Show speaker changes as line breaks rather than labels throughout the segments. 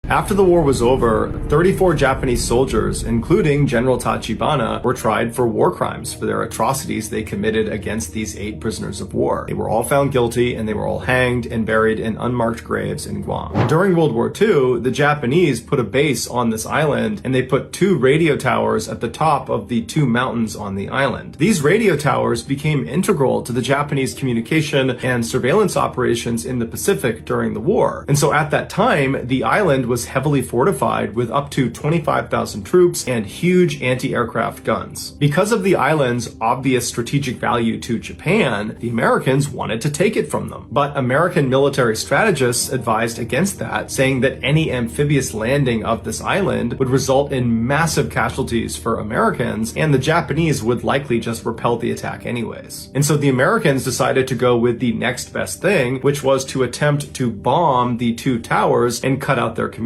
After the war was over, 34 Japanese soldiers, including General Tachibana, were tried for war crimes for their atrocities they committed against these 8 prisoners of war. They were all found guilty and they were all hanged and buried in unmarked graves in Guam. During World War II, the Japanese put a base on this island and they put 2 radio towers at the top of the 2 mountains on the island. These radio towers became integral to the Japanese communication and surveillance operations in the Pacific during the war. And so at that time, the island was heavily fortified with up to 25,000 troops and huge anti-aircraft guns. Because of the island's obvious strategic value to Japan, the Americans wanted to take it from them. But American military strategists advised against that, saying that any amphibious landing of this island would result in massive casualties for Americans, and the Japanese would likely just repel the attack anyways. And so the Americans decided to go with the next best thing, which was to attempt to bomb the 2 towers and cut out their communications.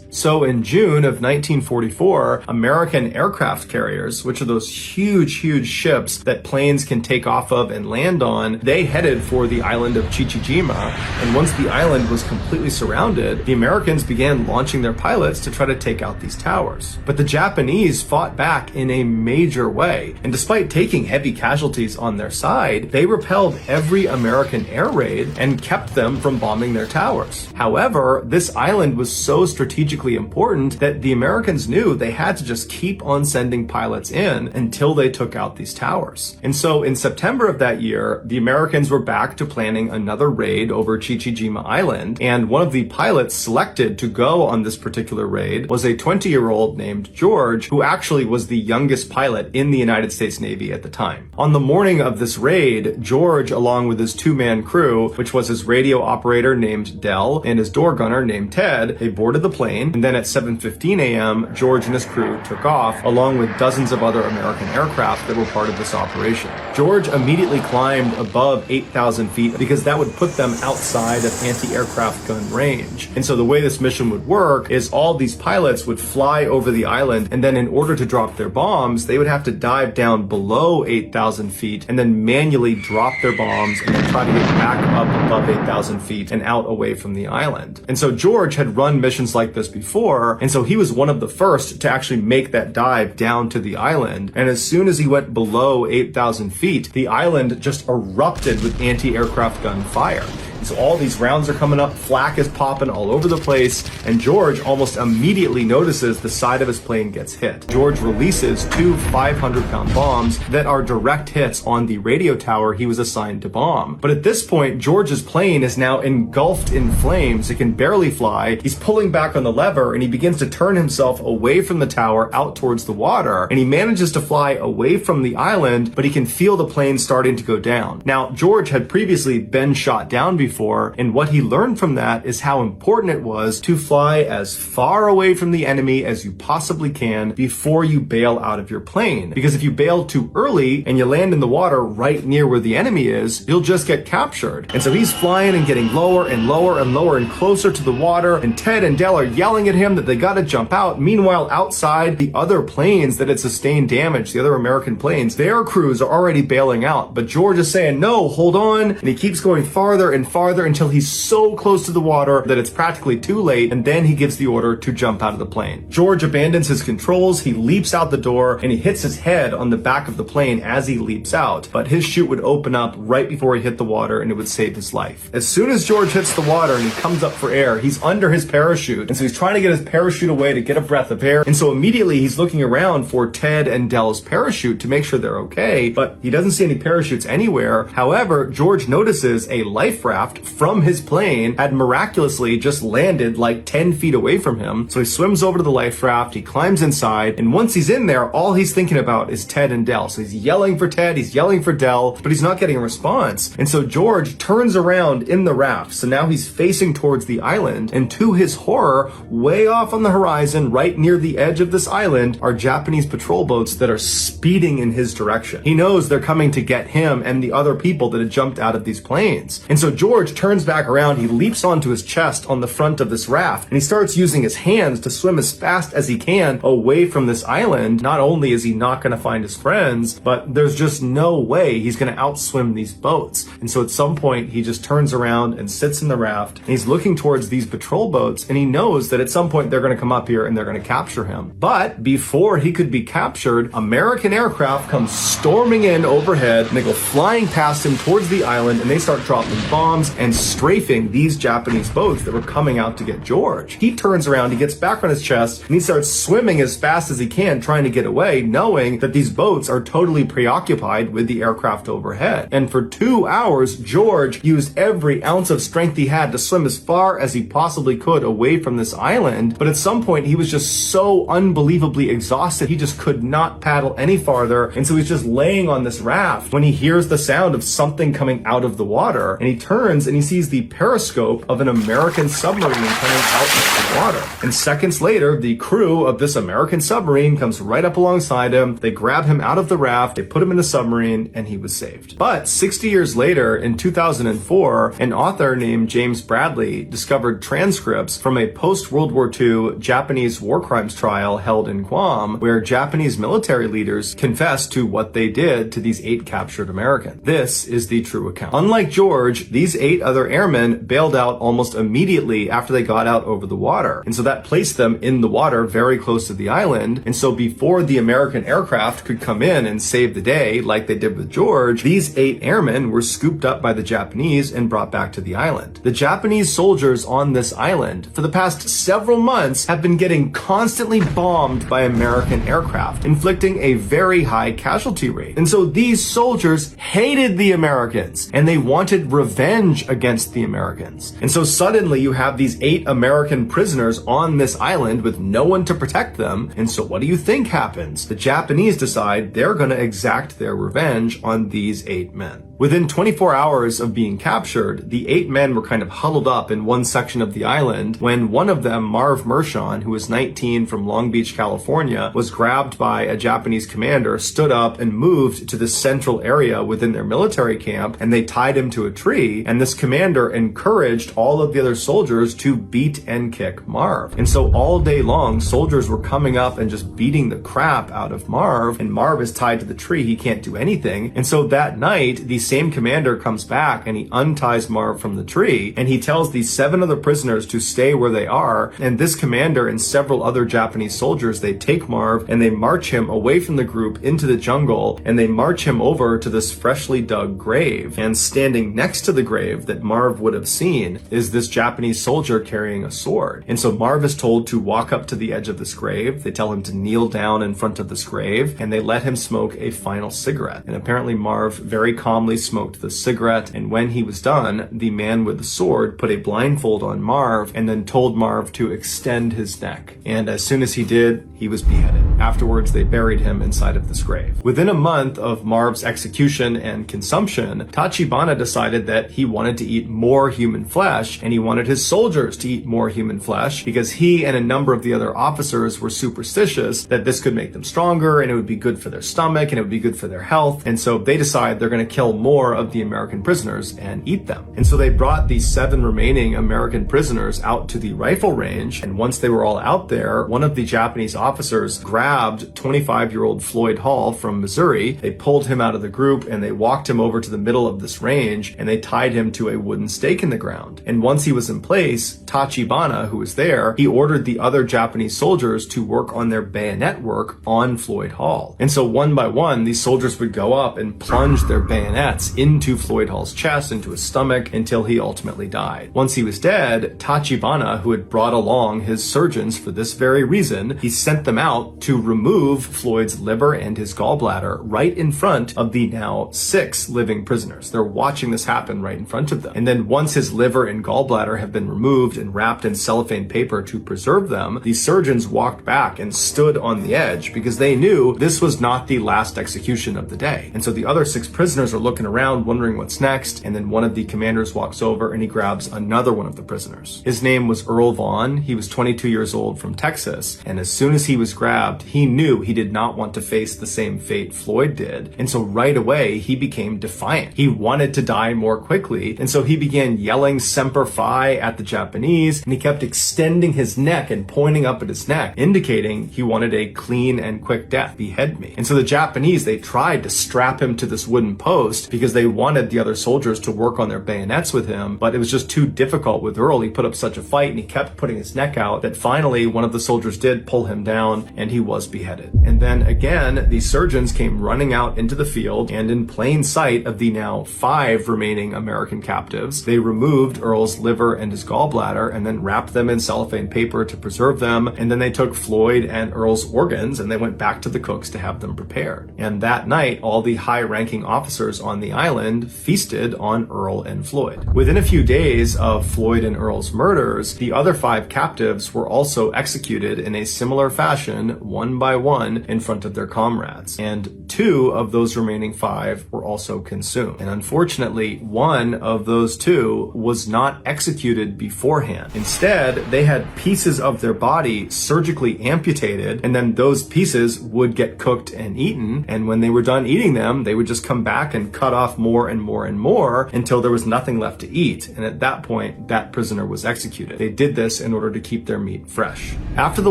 So in June of 1944, American aircraft carriers, which are those huge ships that planes can take off of and land on, they headed for the island of Chichijima. And once the island was completely surrounded, the Americans began launching their pilots to try to take out these towers. But the Japanese fought back in a major way. And despite taking heavy casualties on their side, they repelled every American air raid and kept them from bombing their towers. However, this island was so strategically important that the Americans knew they had to just keep on sending pilots in until they took out these towers. And so in September of that year, the Americans were back to planning another raid over Chichijima Island, and one of the pilots selected to go on this particular raid was a 20-year-old named George, who actually was the youngest pilot in the United States Navy at the time. On the morning of this raid, George, along with his 2-man crew, which was his radio operator named Dell and his door gunner named Ted, they boarded the plane, and then at 7:15 a.m., George and his crew took off, along with dozens of other American aircraft that were part of this operation. George immediately climbed above 8,000 feet because that would put them outside of anti-aircraft gun range. And so the way this mission would work is all these pilots would fly over the island, and then in order to drop their bombs, they would have to dive down below 8,000 feet and then manually drop their bombs and then try to get back up above 8,000 feet and out away from the island. And so George had run missions like this before, and so he was one of the first to actually make that dive down to the island. And as soon as he went below 8,000 feet, the island just erupted with anti-aircraft gun fire. So all these rounds are coming up, flak is popping all over the place, and George almost immediately notices the side of his plane gets hit. George releases 2 500-pound bombs that are direct hits on the radio tower he was assigned to bomb. But at this point, George's plane is now engulfed in flames. It can barely fly. He's pulling back on the lever, and he begins to turn himself away from the tower out towards the water, and he manages to fly away from the island, but he can feel the plane starting to go down. Now, George had previously been shot down before, and what he learned from that is how important it was to fly as far away from the enemy as you possibly can before you bail out of your plane. Because if you bail too early and you land in the water right near where the enemy is, you'll just get captured. And so he's flying and getting lower and lower and lower and closer to the water, and Ted and Dell are yelling at him that they gotta jump out. Meanwhile, outside, the other planes that had sustained damage, the other American planes, their crews are already bailing out. But George is saying, no, hold on, and he keeps going farther and farther until he's so close to the water that it's practically too late, and then he gives the order to jump out of the plane. George abandons his controls, he leaps out the door, and he hits his head on the back of the plane as he leaps out, but his chute would open up right before he hit the water and it would save his life. As soon as George hits the water and he comes up for air, he's under his parachute, and so he's trying to get his parachute away to get a breath of air, and so immediately he's looking around for Ted and Dell's parachute to make sure they're okay, but he doesn't see any parachutes anywhere. However, George notices a life raft from his plane had miraculously just landed like 10 feet away from him. So he swims over to the life raft, he climbs inside, and once he's in there, all he's thinking about is Ted and Dell. So he's yelling for Ted, he's yelling for Dell, but he's not getting a response. And so George turns around in the raft. So now he's facing towards the island, and to his horror, way off on the horizon, right near the edge of this island, are Japanese patrol boats that are speeding in his direction. He knows they're coming to get him and the other people that had jumped out of these planes. And so George George turns back around, he leaps onto his chest on the front of this raft, and he starts using his hands to swim as fast as he can away from this island. Not only is he not going to find his friends, but there's just no way he's going to outswim these boats. And so at some point, he just turns around and sits in the raft, and he's looking towards these patrol boats, and he knows that at some point they're going to come up here and they're going to capture him. But before he could be captured, American aircraft come storming in overhead, and they go flying past him towards the island, and they start dropping bombs and strafing these Japanese boats that were coming out to get George. He turns around, he gets back on his chest, and he starts swimming as fast as he can, trying to get away, knowing that these boats are totally preoccupied with the aircraft overhead. And for 2 hours, George used every ounce of strength he had to swim as far as he possibly could away from this island. But at some point, he was just so unbelievably exhausted, he just could not paddle any farther. And so he's just laying on this raft when he hears the sound of something coming out of the water. And he turns and he sees the periscope of an American submarine coming out of the water. And seconds later, the crew of this American submarine comes right up alongside him. They grab him out of the raft, they put him in the submarine, and he was saved. But 60 years later, in 2004, an author named James Bradley discovered transcripts from a post-World War II Japanese war crimes trial held in Guam, where Japanese military leaders confessed to what they did to these 8 captured Americans. This is the true account. Unlike George, these 8 other airmen bailed out almost immediately after they got out over the water. And so that placed them in the water very close to the island. And so before the American aircraft could come in and save the day, like they did with George, these 8 airmen were scooped up by the Japanese and brought back to the island. The Japanese soldiers on this island for the past several months have been getting constantly bombed by American aircraft, inflicting a very high casualty rate. And so these soldiers hated the Americans and they wanted revenge against the Americans. And so suddenly you have these 8 American prisoners on this island with no one to protect them. And so what do you think happens? The Japanese decide they're going to exact their revenge on these 8 men. Within 24 hours of being captured, the 8 men were kind of huddled up in one section of the island when one of them, Marv Mershon, who was 19 from Long Beach, California, was grabbed by a Japanese commander, stood up and moved to the central area within their military camp, and they tied him to a tree. And this commander encouraged all of the other soldiers to beat and kick Marv. And so all day long, soldiers were coming up and just beating the crap out of Marv, and Marv is tied to the tree. He can't do anything. And so that night, the same commander comes back and he unties Marv from the tree, and he tells these 7 other prisoners to stay where they are. And this commander and several other Japanese soldiers, they take Marv and they march him away from the group into the jungle, and they march him over to this freshly dug grave. And standing next to the grave that Marv would have seen is this Japanese soldier carrying a sword. And so Marv is told to walk up to the edge of this grave. They tell him to kneel down in front of this grave, and they let him smoke a final cigarette. And apparently Marv very calmly smoked the cigarette, and when he was done, the man with the sword put a blindfold on Marv and then told Marv to extend his neck. And as soon as he did, he was beheaded. Afterwards, they buried him inside of this grave. Within a month of Marv's execution and consumption, Tachibana decided that he wanted to eat more human flesh, and he wanted his soldiers to eat more human flesh because he and a number of the other officers were superstitious that this could make them stronger and it would be good for their stomach and it would be good for their health. And so they decide they're going to kill more of the American prisoners and eat them. And so they brought these 7 remaining American prisoners out to the rifle range, and once they were all out there, one of the Japanese officers grabbed 25-year-old Floyd Hall from Missouri. They pulled him out of the group and they walked him over to the middle of this range, and they tied him to a wooden stake in the ground. And once he was in place, Tachibana, who was there, he ordered the other Japanese soldiers to work on their bayonet work on Floyd Hall. And so one by one, these soldiers would go up and plunge their bayonets into Floyd Hall's chest, into his stomach, until he ultimately died. Once he was dead, Tachibana, who had brought along his surgeons for this very reason, he sent them out to remove Floyd's liver and his gallbladder right in front of the now 6 living prisoners. They're watching this happen right in front of them. And then once his liver and gallbladder have been removed and wrapped in cellophane paper to preserve them, the surgeons walked back and stood on the edge because they knew this was not the last execution of the day. And so the other 6 prisoners are looking looking around, wondering what's next, and then one of the commanders walks over and he grabs another one of the prisoners. His name was Earl Vaughn. He was 22 years old from Texas, and as soon as he was grabbed, he knew he did not want to face the same fate Floyd did, and so right away he became defiant. He wanted to die more quickly, and so he began yelling Semper Fi at the Japanese, and he kept extending his neck and pointing up at his neck, indicating he wanted a clean and quick death. Behead me. And so the Japanese, they tried to strap him to this wooden post because they wanted the other soldiers to work on their bayonets with him, but it was just too difficult with Earl. He put up such a fight and he kept putting his neck out that finally one of the soldiers did pull him down and he was beheaded. And then again, the surgeons came running out into the field, and in plain sight of the now 5 remaining American captives, they removed Earl's liver and his gallbladder and then wrapped them in cellophane paper to preserve them, and then they took Floyd and Earl's organs and they went back to the cooks to have them prepared. And that night, all the high-ranking officers on the island feasted on Earl and Floyd. Within a few days of Floyd and Earl's murders, the other 5 captives were also executed in a similar fashion, one by one, in front of their comrades. And 2 of those remaining 5 were also consumed. And unfortunately, one of those 2 was not executed beforehand. Instead, they had pieces of their body surgically amputated, and then those pieces would get cooked and eaten, and when they were done eating them, they would just come back and cut off more and more and more until there was nothing left to eat, and at that point, that prisoner was executed. They did this in order to keep their meat fresh. After the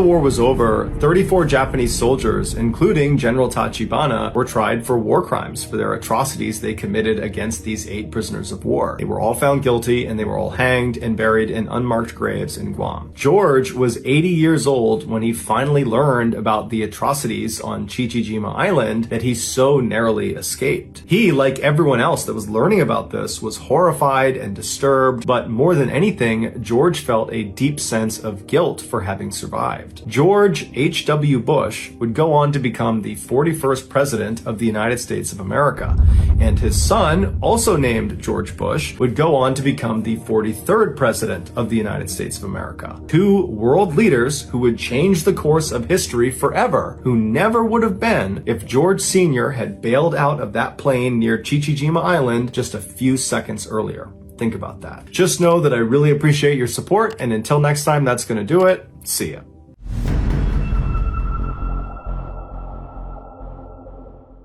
war was over, 34 Japanese soldiers, including General Tachibana, were tried for war crimes for their atrocities they committed against these 8 prisoners of war. They were all found guilty, and they were all hanged and buried in unmarked graves in Guam. George was 80 years old when he finally learned about the atrocities on Chichijima Island that he so narrowly escaped. He, like everyone else that was learning about this, was horrified and disturbed, but more than anything, George felt a deep sense of guilt for having survived. George H.W. Bush would go on to become the 41st president of the United States of America, and his son, also named George Bush, would go on to become the 43rd president of the United States of America. 2 world leaders who would change the course of history forever, who never would have been if George Sr. had bailed out of that plane near Chichijima Island just a few seconds earlier. Think about that. Just know that I really appreciate your support, and until next time, that's going to do it. See ya.